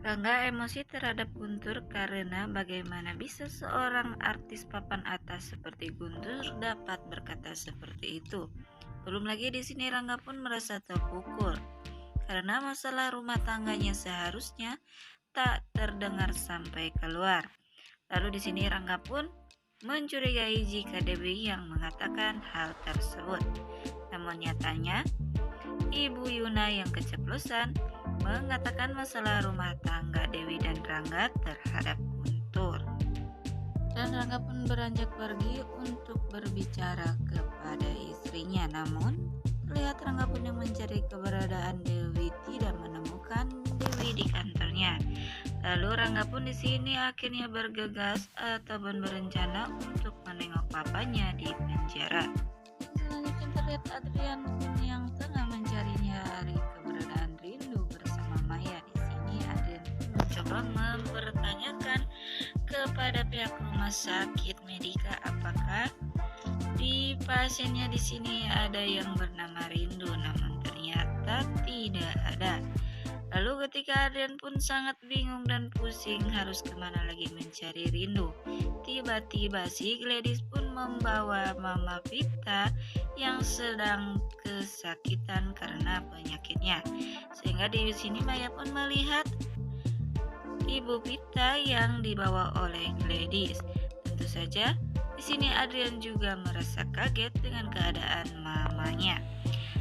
Rangga emosi terhadap Guntur karena bagaimana bisa seorang artis papan atas seperti Guntur dapat berkata seperti itu. Belum lagi di sini Rangga pun merasa terpukul karena masalah rumah tangganya seharusnya tak terdengar sampai keluar. Lalu di sini Rangga pun mencurigai jika Dewi yang mengatakan hal tersebut. Namun nyatanya Ibu Yuna yang keceplosan mengatakan masalah rumah tangga Dewi dan Rangga terhadap Guntur. Dan Rangga pun beranjak pergi untuk berbicara kepada istrinya. Namun, terlihat Rangga pun yang mencari keberadaan Dewi tidak menemukan Dewi di kantornya. Lalu Rangga pun di sini akhirnya bergegas ataupun berencana untuk menengok papanya di penjara. Selanjutnya terlihat Adrian pun yang tengah mencari keberadaan Rindu bersama Maya. Di sini Adrian pun mencoba mempertanyakan kepada pihak rumah sakit Medika apakah di pasiennya di sini ada yang bernama Rindu, namun ternyata tidak ada. Lalu ketika Adrian pun sangat bingung dan pusing harus kemana lagi mencari Rindu, tiba-tiba si Gladys pun membawa Mama Vita yang sedang kesakitan karena penyakitnya. Sehingga di sini Maya pun melihat Ibu Vita yang dibawa oleh Gladys. Tentu saja di sini Adrian juga merasa kaget dengan keadaan mamanya.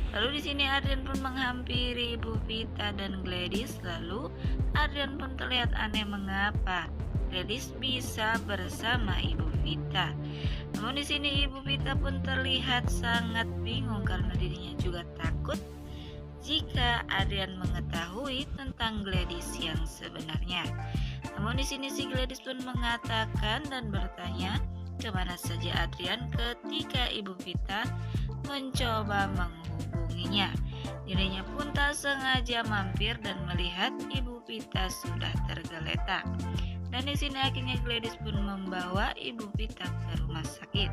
Lalu di sini Adrian pun menghampiri Ibu Vita dan Gladys. Lalu Adrian pun terlihat aneh mengapa Gladys bisa bersama Ibu Vita. Namun di sini Ibu Vita pun terlihat sangat bingung karena dirinya juga takut jika Adrian mengetahui tentang Gladys yang sebenarnya. Namun di sini si Gladys pun mengatakan dan bertanya kemana saja Adrian ketika Ibu Vita mencoba menghubunginya. Dirinya pun tak sengaja mampir dan melihat Ibu Vita sudah tergeletak. Dan di sini akhirnya Gladys pun membawa Ibu Vita ke rumah sakit.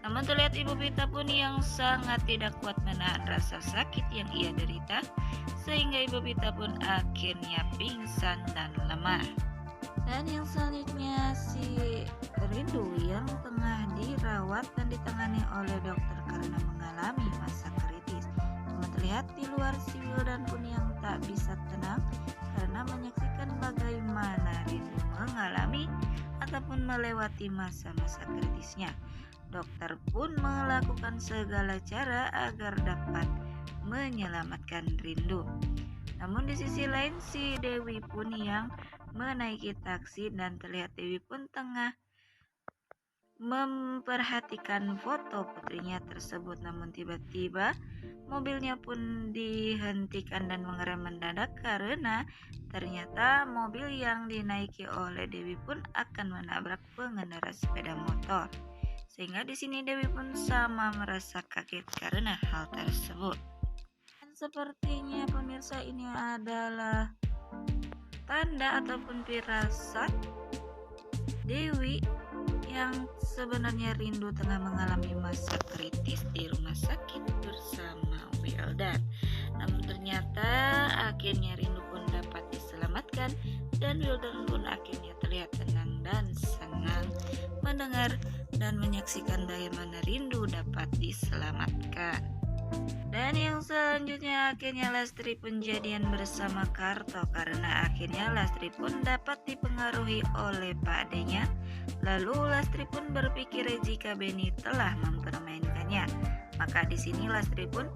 Namun terlihat Ibu Vita pun yang sangat tidak kuat menahan rasa sakit yang ia derita, sehingga Ibu Vita pun akhirnya pingsan dan lemah. Dan yang selanjutnya si Rindu yang tengah dirawat dan ditangani oleh dokter karena mengalami masa kritis. Namun terlihat di luar si Wildan pun yang tak bisa tenang karena menyaksikan bagaimana Rindu mengalami ataupun melewati masa-masa kritisnya. Dokter pun melakukan segala cara agar dapat menyelamatkan Rindu. Namun di sisi lain si Dewi pun yang menaiki taksi dan terlihat Dewi pun tengah memperhatikan foto putrinya tersebut. Namun tiba-tiba mobilnya pun dihentikan dan mengerem mendadak karena ternyata mobil yang dinaiki oleh Dewi pun akan menabrak pengendara sepeda motor. Sehingga di sini Dewi pun sama merasa kaget karena hal tersebut. Dan sepertinya pemirsa ini adalah tanda ataupun firasat Dewi yang sebenarnya Rindu tengah mengalami masa kritis di rumah sakit bersama Wildan. Namun ternyata akhirnya Rindu pun dapat diselamatkan dan Wildan pun akhirnya terlihat tenang dan senang mendengar dan menyaksikan bagaimana Rindu dapat diselamatkan. Dan yang selanjutnya akhirnya Lastri pun jadian bersama Karto karena akhirnya Lastri pun dapat dipengaruhi oleh Pak D-nya. Lalu Lastri pun berpikir jika Benny telah mempermainkannya, maka di sini Lastri pun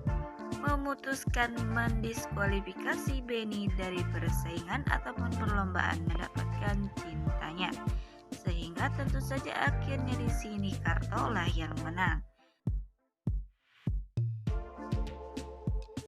memutuskan mendiskualifikasi Benny dari persaingan ataupun perlombaan mendapatkan cintanya. Sehingga tentu saja akhirnya di sini Karto lah yang menang.